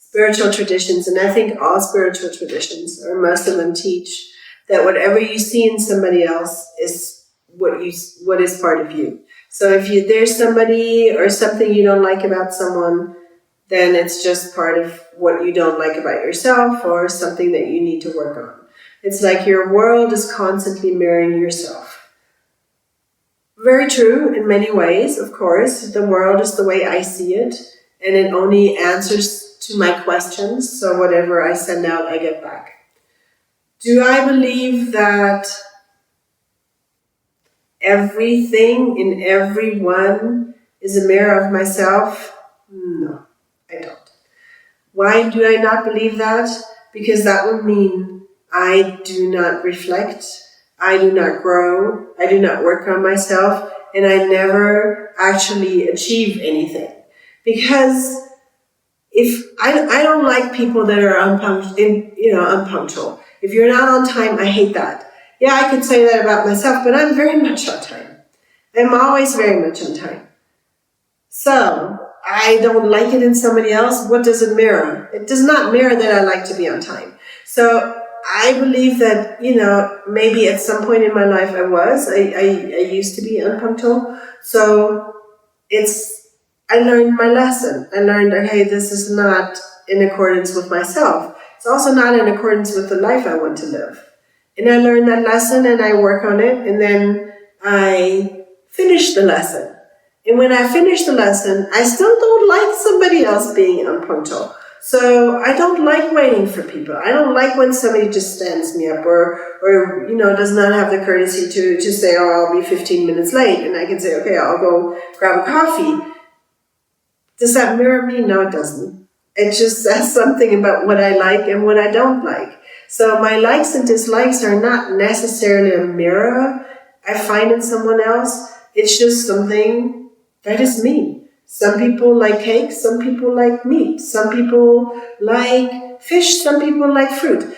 spiritual traditions, and I think all spiritual traditions, or most of them, teach that whatever you see in somebody else is what is part of you. So if there's somebody or something you don't like about someone, then it's just part of what you don't like about yourself or something that you need to work on. It's like your world is constantly mirroring yourself. Very true in many ways, of course. The world is the way I see it, and it only answers to my questions. So whatever I send out, I get back. Do I believe that everything in everyone is a mirror of myself? No, I don't. Why do I not believe that? Because that would mean I do not reflect, I do not grow, I do not work on myself, and I never actually achieve anything. Because if I don't like people that are unpunctual. If you're not on time, I hate that. Yeah, I could say that about myself, but I'm very much on time. I'm always very much on time. So I don't like it in somebody else. What does it mirror? It does not mirror that I like to be on time. So I believe that, maybe at some point in my life I used to be unpunctual. So I learned my lesson. I learned, okay, this is not in accordance with myself. It's also not in accordance with the life I want to live. And I learned that lesson and I work on it, and then I finish the lesson. And when I finish the lesson, I still don't like somebody else being unpunctual. So I don't like waiting for people. I don't like when somebody just stands me up or does not have the courtesy to say, oh, I'll be 15 minutes late. And I can say, okay, I'll go grab a coffee. Does that mirror me? No, it doesn't. It just says something about what I like and what I don't like. So my likes and dislikes are not necessarily a mirror I find in someone else. It's just something that is me. Some people like cake, some people like meat, some people like fish, some people like fruit.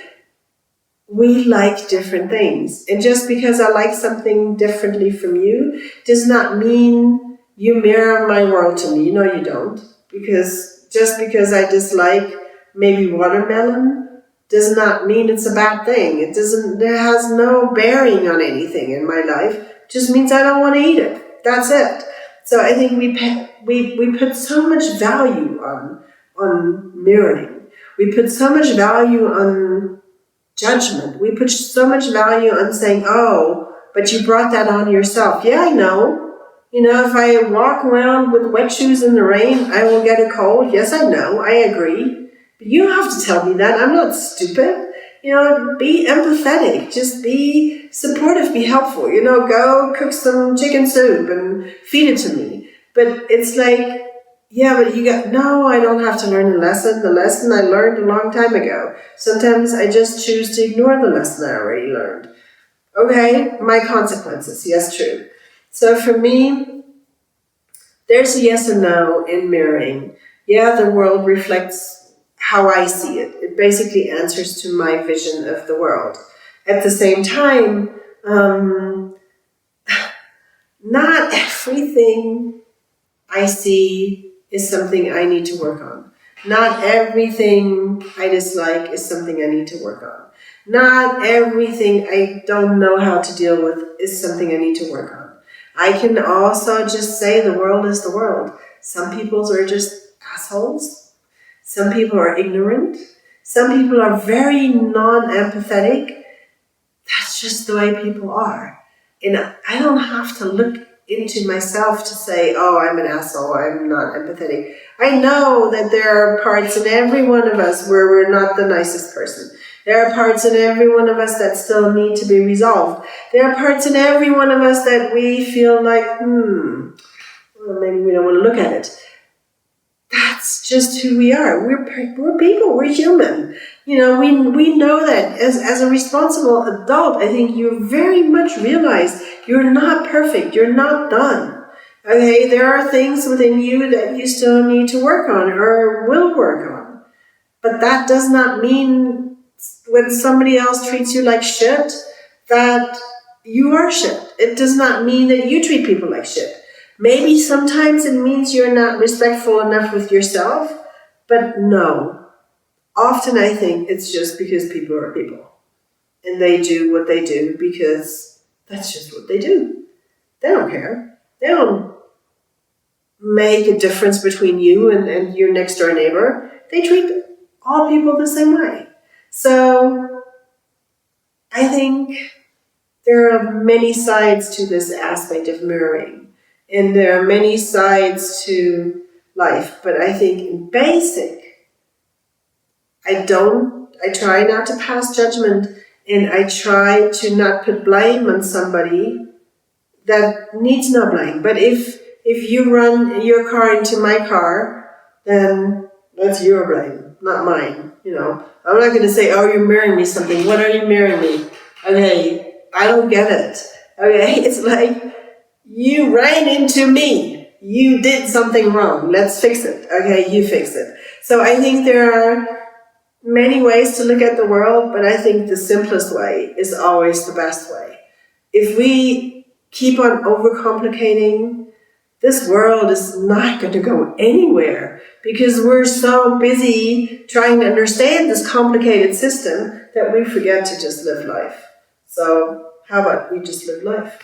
We like different things. And just because I like something differently from you does not mean you mirror my world to me. No, you don't. Because just because I dislike maybe watermelon does not mean it's a bad thing. It has no bearing on anything in my life. It just means I don't want to eat it. That's it. So I think we put so much value on mirroring. We put so much value on judgment. We put so much value on saying, oh, but you brought that on yourself. Yeah, I know. If I walk around with wet shoes in the rain, I will get a cold. Yes, I know. I agree. But you don't have to tell me that. I'm not stupid. Be empathetic. Just be supportive. Be helpful. Go cook some chicken soup and feed it to me. But it's like, yeah, but no, I don't have to learn the lesson. The lesson I learned a long time ago. Sometimes I just choose to ignore the lesson I already learned. Okay, my consequences. Yes, true. So for me, there's a yes and no in mirroring. Yeah, the world reflects how I see it. It basically answers to my vision of the world. At the same time, not everything I see is something I need to work on. Not everything I dislike is something I need to work on. Not everything I don't know how to deal with is something I need to work on. I can also just say the world is the world. Some people are just assholes. Some people are ignorant. Some people are very non-empathetic. That's just the way people are. And I don't have to look into myself to say, oh, I'm an asshole, I'm not empathetic. I know that there are parts in every one of us where we're not the nicest person. There are parts in every one of us that still need to be resolved. There are parts in every one of us that we feel like, well, maybe we don't want to look at it. That's just who we are. We're people, we're human. We know that as a responsible adult, I think you very much realize you're not perfect, you're not done. Okay, there are things within you that you still need to work on or will work on. But that does not mean when somebody else treats you like shit, that you are shit. It does not mean that you treat people like shit. Maybe sometimes it means you're not respectful enough with yourself, but no, often I think it's just because people are people. And they do what they do because that's just what they do. They don't care. They don't make a difference between you and your next door neighbor. They treat all people the same way. So I think there are many sides to this aspect of mirroring. And there are many sides to life. But I think in basic, I try not to pass judgment, and I try to not put blame on somebody that needs no blame. But if you run your car into my car, then that's your blame, not mine. You know, I'm not going to say, "Oh, you're mirroring me something." What are you mirroring me? Okay, I don't get it. Okay, it's like you ran into me. You did something wrong. Let's fix it. Okay, you fix it. So I think there are many ways to look at the world, but I think the simplest way is always the best way. If we keep on overcomplicating, this world is not going to go anywhere because we're so busy trying to understand this complicated system that we forget to just live life. So how about we just live life?